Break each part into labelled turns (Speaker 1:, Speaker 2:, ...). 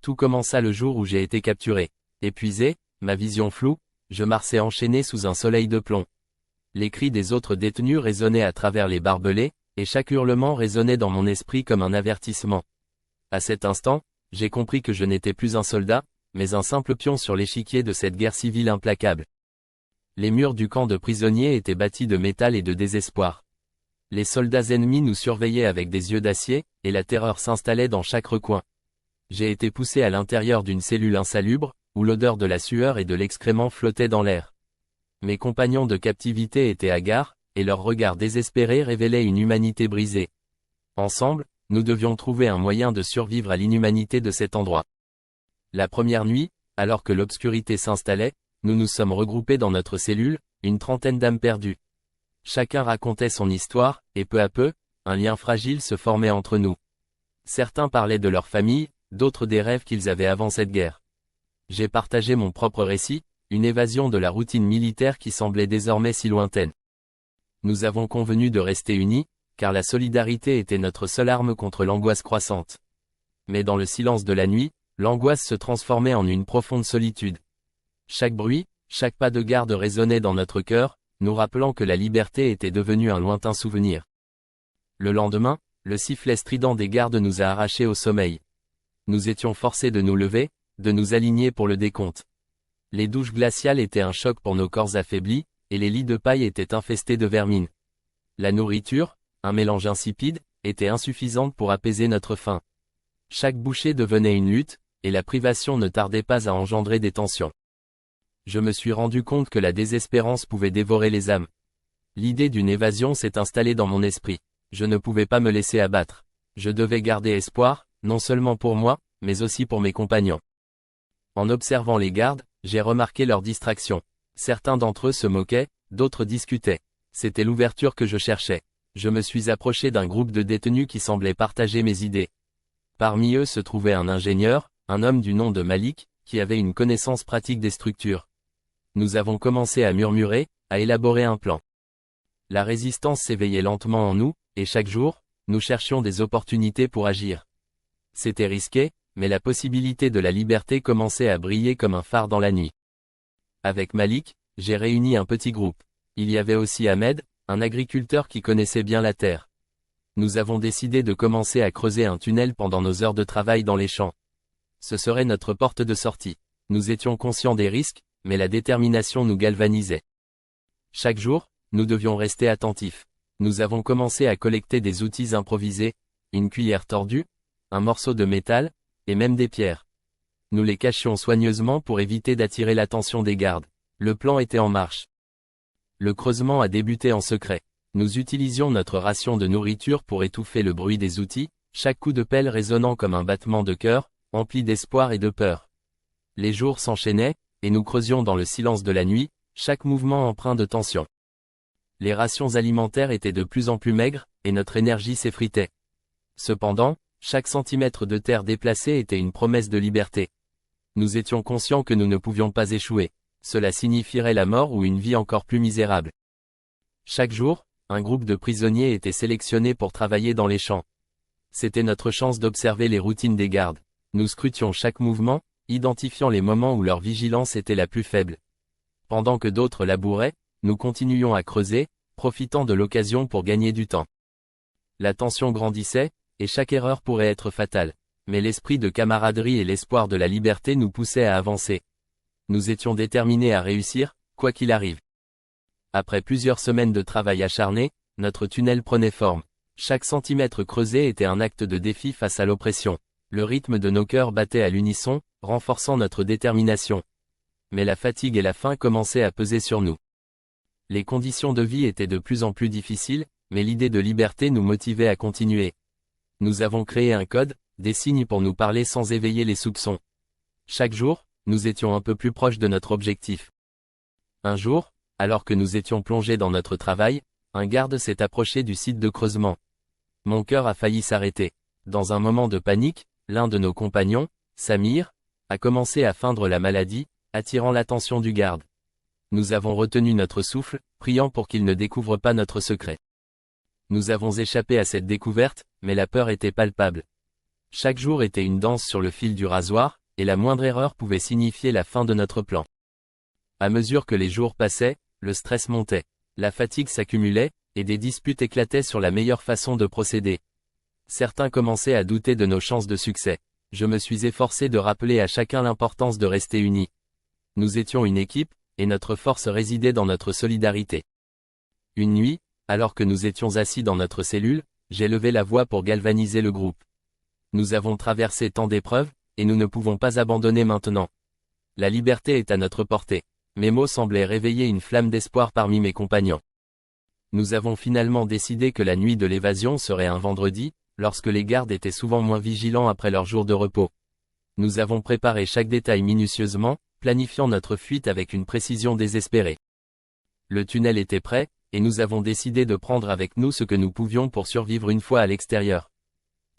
Speaker 1: Tout commença le jour où j'ai été capturé. Épuisé, ma vision floue, je marchais enchaîné sous un soleil de plomb. Les cris des autres détenus résonnaient à travers les barbelés, et chaque hurlement résonnait dans mon esprit comme un avertissement. À cet instant, j'ai compris que je n'étais plus un soldat, mais un simple pion sur l'échiquier de cette guerre civile implacable. Les murs du camp de prisonniers étaient bâtis de métal et de désespoir. Les soldats ennemis nous surveillaient avec des yeux d'acier, et la terreur s'installait dans chaque recoin. J'ai été poussé à l'intérieur d'une cellule insalubre, où l'odeur de la sueur et de l'excrément flottait dans l'air. Mes compagnons de captivité étaient hagards, et leurs regards désespérés révélaient une humanité brisée. Ensemble, nous devions trouver un moyen de survivre à l'inhumanité de cet endroit. La première nuit, alors que l'obscurité s'installait, nous nous sommes regroupés dans notre cellule, une trentaine d'âmes perdues. Chacun racontait son histoire, et peu à peu, un lien fragile se formait entre nous. Certains parlaient de leur famille, d'autres des rêves qu'ils avaient avant cette guerre. J'ai partagé mon propre récit, une évasion de la routine militaire qui semblait désormais si lointaine. Nous avons convenu de rester unis, car la solidarité était notre seule arme contre l'angoisse croissante. Mais dans le silence de la nuit, l'angoisse se transformait en une profonde solitude. Chaque bruit, chaque pas de garde résonnait dans notre cœur, nous rappelant que la liberté était devenue un lointain souvenir. Le lendemain, le sifflet strident des gardes nous a arrachés au sommeil. Nous étions forcés de nous lever, de nous aligner pour le décompte. Les douches glaciales étaient un choc pour nos corps affaiblis, et les lits de paille étaient infestés de vermine. La nourriture, un mélange insipide, était insuffisante pour apaiser notre faim. Chaque bouchée devenait une lutte, et la privation ne tardait pas à engendrer des tensions. Je me suis rendu compte que la désespérance pouvait dévorer les âmes. L'idée d'une évasion s'est installée dans mon esprit. Je ne pouvais pas me laisser abattre. Je devais garder espoir, non seulement pour moi, mais aussi pour mes compagnons. En observant les gardes, j'ai remarqué leur distraction. Certains d'entre eux se moquaient, d'autres discutaient. C'était l'ouverture que je cherchais. Je me suis approché d'un groupe de détenus qui semblaient partager mes idées. Parmi eux se trouvait un ingénieur, un homme du nom de Malik, qui avait une connaissance pratique des structures. Nous avons commencé à murmurer, à élaborer un plan. La résistance s'éveillait lentement en nous, et chaque jour, nous cherchions des opportunités pour agir. C'était risqué, mais la possibilité de la liberté commençait à briller comme un phare dans la nuit. Avec Malik, j'ai réuni un petit groupe. Il y avait aussi Ahmed, un agriculteur qui connaissait bien la terre. Nous avons décidé de commencer à creuser un tunnel pendant nos heures de travail dans les champs. Ce serait notre porte de sortie. Nous étions conscients des risques, mais la détermination nous galvanisait. Chaque jour, nous devions rester attentifs. Nous avons commencé à collecter des outils improvisés, une cuillère tordue, un morceau de métal, et même des pierres. Nous les cachions soigneusement pour éviter d'attirer l'attention des gardes. Le plan était en marche. Le creusement a débuté en secret. Nous utilisions notre ration de nourriture pour étouffer le bruit des outils, chaque coup de pelle résonnant comme un battement de cœur, empli d'espoir et de peur. Les jours s'enchaînaient, et nous creusions dans le silence de la nuit, chaque mouvement empreint de tension. Les rations alimentaires étaient de plus en plus maigres, et notre énergie s'effritait. Cependant, chaque centimètre de terre déplacé était une promesse de liberté. Nous étions conscients que nous ne pouvions pas échouer. Cela signifierait la mort ou une vie encore plus misérable. Chaque jour, un groupe de prisonniers était sélectionné pour travailler dans les champs. C'était notre chance d'observer les routines des gardes. Nous scrutions chaque mouvement, identifiant les moments où leur vigilance était la plus faible. Pendant que d'autres labouraient, nous continuions à creuser, profitant de l'occasion pour gagner du temps. La tension grandissait, et chaque erreur pourrait être fatale. Mais l'esprit de camaraderie et l'espoir de la liberté nous poussaient à avancer. Nous étions déterminés à réussir, quoi qu'il arrive. Après plusieurs semaines de travail acharné, notre tunnel prenait forme. Chaque centimètre creusé était un acte de défi face à l'oppression. Le rythme de nos cœurs battait à l'unisson, renforçant notre détermination. Mais la fatigue et la faim commençaient à peser sur nous. Les conditions de vie étaient de plus en plus difficiles, mais l'idée de liberté nous motivait à continuer. Nous avons créé un code, des signes pour nous parler sans éveiller les soupçons. Chaque jour, nous étions un peu plus proches de notre objectif. Un jour, alors que nous étions plongés dans notre travail, un garde s'est approché du site de creusement. Mon cœur a failli s'arrêter. Dans un moment de panique, l'un de nos compagnons, Samir, a commencé à feindre la maladie, attirant l'attention du garde. Nous avons retenu notre souffle, priant pour qu'il ne découvre pas notre secret. Nous avons échappé à cette découverte, mais la peur était palpable. Chaque jour était une danse sur le fil du rasoir, et la moindre erreur pouvait signifier la fin de notre plan. À mesure que les jours passaient, le stress montait, la fatigue s'accumulait, et des disputes éclataient sur la meilleure façon de procéder. Certains commençaient à douter de nos chances de succès. Je me suis efforcé de rappeler à chacun l'importance de rester unis. Nous étions une équipe, et notre force résidait dans notre solidarité. Une nuit, alors que nous étions assis dans notre cellule, j'ai levé la voix pour galvaniser le groupe. Nous avons traversé tant d'épreuves, et nous ne pouvons pas abandonner maintenant. La liberté est à notre portée. Mes mots semblaient réveiller une flamme d'espoir parmi mes compagnons. Nous avons finalement décidé que la nuit de l'évasion serait un vendredi, lorsque les gardes étaient souvent moins vigilants après leur jour de repos. Nous avons préparé chaque détail minutieusement, planifiant notre fuite avec une précision désespérée. Le tunnel était prêt, et nous avons décidé de prendre avec nous ce que nous pouvions pour survivre une fois à l'extérieur.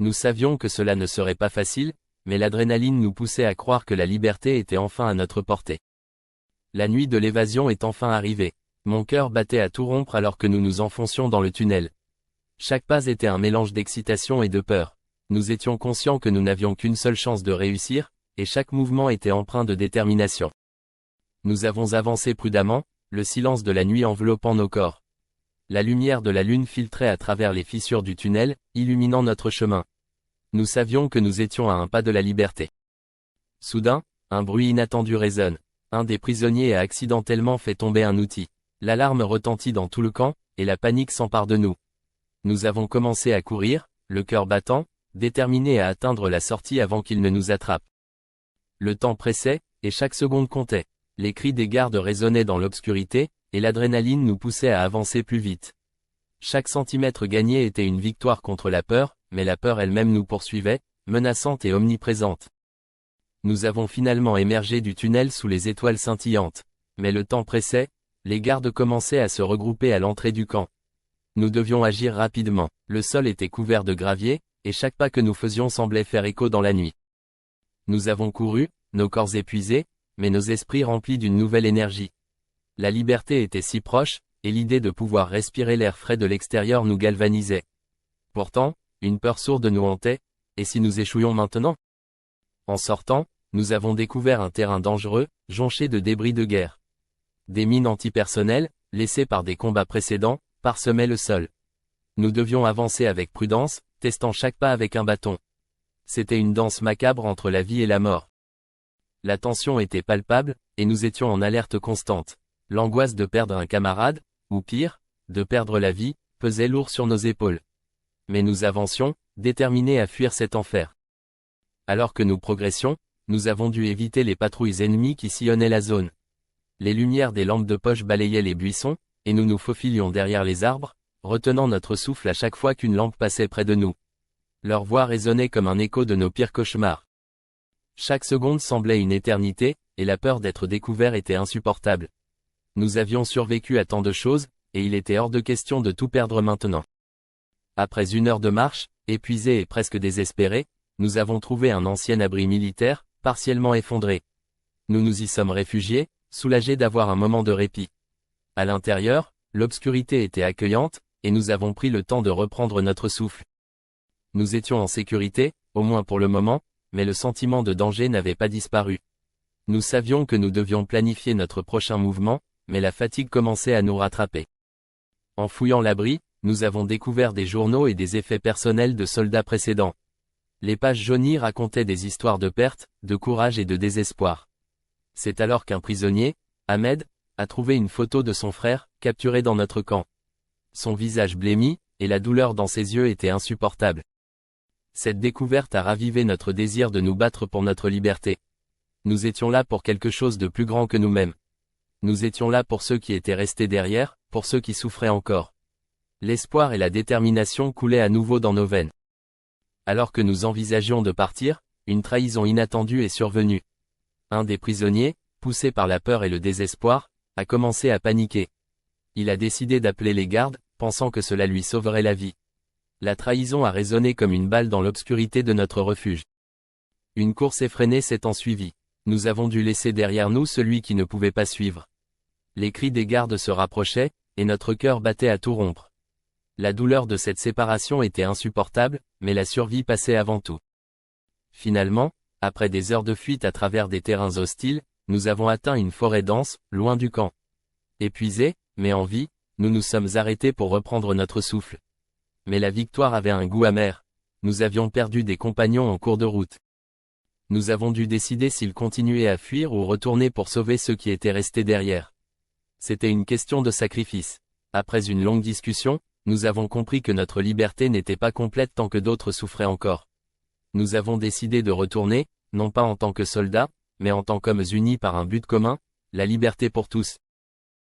Speaker 1: Nous savions que cela ne serait pas facile, mais l'adrénaline nous poussait à croire que la liberté était enfin à notre portée. La nuit de l'évasion est enfin arrivée. Mon cœur battait à tout rompre alors que nous nous enfoncions dans le tunnel. Chaque pas était un mélange d'excitation et de peur. Nous étions conscients que nous n'avions qu'une seule chance de réussir, et chaque mouvement était empreint de détermination. Nous avons avancé prudemment, le silence de la nuit enveloppant nos corps. La lumière de la lune filtrait à travers les fissures du tunnel, illuminant notre chemin. Nous savions que nous étions à un pas de la liberté. Soudain, un bruit inattendu résonne. Un des prisonniers a accidentellement fait tomber un outil. L'alarme retentit dans tout le camp, et la panique s'empare de nous. Nous avons commencé à courir, le cœur battant, déterminés à atteindre la sortie avant qu'il ne nous attrape. Le temps pressait, et chaque seconde comptait. Les cris des gardes résonnaient dans l'obscurité, et l'adrénaline nous poussait à avancer plus vite. Chaque centimètre gagné était une victoire contre la peur, mais la peur elle-même nous poursuivait, menaçante et omniprésente. Nous avons finalement émergé du tunnel sous les étoiles scintillantes. Mais le temps pressait, les gardes commençaient à se regrouper à l'entrée du camp. Nous devions agir rapidement. Le sol était couvert de gravier, et chaque pas que nous faisions semblait faire écho dans la nuit. Nous avons couru, nos corps épuisés, mais nos esprits remplis d'une nouvelle énergie. La liberté était si proche, et l'idée de pouvoir respirer l'air frais de l'extérieur nous galvanisait. Pourtant, une peur sourde nous hantait, et si nous échouions maintenant? En sortant, nous avons découvert un terrain dangereux, jonché de débris de guerre. Des mines antipersonnelles, laissées par des combats précédents, parsemaient le sol. Nous devions avancer avec prudence, testant chaque pas avec un bâton. C'était une danse macabre entre la vie et la mort. La tension était palpable, et nous étions en alerte constante. L'angoisse de perdre un camarade, ou pire, de perdre la vie, pesait lourd sur nos épaules. Mais nous avancions, déterminés à fuir cet enfer. Alors que nous progressions, nous avons dû éviter les patrouilles ennemies qui sillonnaient la zone. Les lumières des lampes de poche balayaient les buissons, et nous nous faufilions derrière les arbres, retenant notre souffle à chaque fois qu'une lampe passait près de nous. Leur voix résonnait comme un écho de nos pires cauchemars. Chaque seconde semblait une éternité, et la peur d'être découvert était insupportable. Nous avions survécu à tant de choses, et il était hors de question de tout perdre maintenant. Après 1 heure de marche, épuisés et presque désespérés, nous avons trouvé un ancien abri militaire, partiellement effondré. Nous nous y sommes réfugiés, soulagés d'avoir un moment de répit. À l'intérieur, l'obscurité était accueillante, et nous avons pris le temps de reprendre notre souffle. Nous étions en sécurité, au moins pour le moment, mais le sentiment de danger n'avait pas disparu. Nous savions que nous devions planifier notre prochain mouvement, mais la fatigue commençait à nous rattraper. En fouillant l'abri, nous avons découvert des journaux et des effets personnels de soldats précédents. Les pages jaunies racontaient des histoires de perte, de courage et de désespoir. C'est alors qu'un prisonnier, Ahmed, a trouvé une photo de son frère, capturé dans notre camp. Son visage blêmi, et la douleur dans ses yeux étaient insupportables. Cette découverte a ravivé notre désir de nous battre pour notre liberté. Nous étions là pour quelque chose de plus grand que nous-mêmes. Nous étions là pour ceux qui étaient restés derrière, pour ceux qui souffraient encore. L'espoir et la détermination coulaient à nouveau dans nos veines. Alors que nous envisagions de partir, une trahison inattendue est survenue. Un des prisonniers, poussé par la peur et le désespoir, a commencé à paniquer. Il a décidé d'appeler les gardes, pensant que cela lui sauverait la vie. La trahison a résonné comme une balle dans l'obscurité de notre refuge. Une course effrénée s'est ensuivie. Nous avons dû laisser derrière nous celui qui ne pouvait pas suivre. Les cris des gardes se rapprochaient, et notre cœur battait à tout rompre. La douleur de cette séparation était insupportable, mais la survie passait avant tout. Finalement, après des heures de fuite à travers des terrains hostiles, nous avons atteint une forêt dense, loin du camp. Épuisés, mais en vie, nous nous sommes arrêtés pour reprendre notre souffle. Mais la victoire avait un goût amer. Nous avions perdu des compagnons en cours de route. Nous avons dû décider s'ils continuaient à fuir ou retourner pour sauver ceux qui étaient restés derrière. C'était une question de sacrifice. Après une longue discussion, nous avons compris que notre liberté n'était pas complète tant que d'autres souffraient encore. Nous avons décidé de retourner, non pas en tant que soldats, mais en tant qu'hommes unis par un but commun, la liberté pour tous.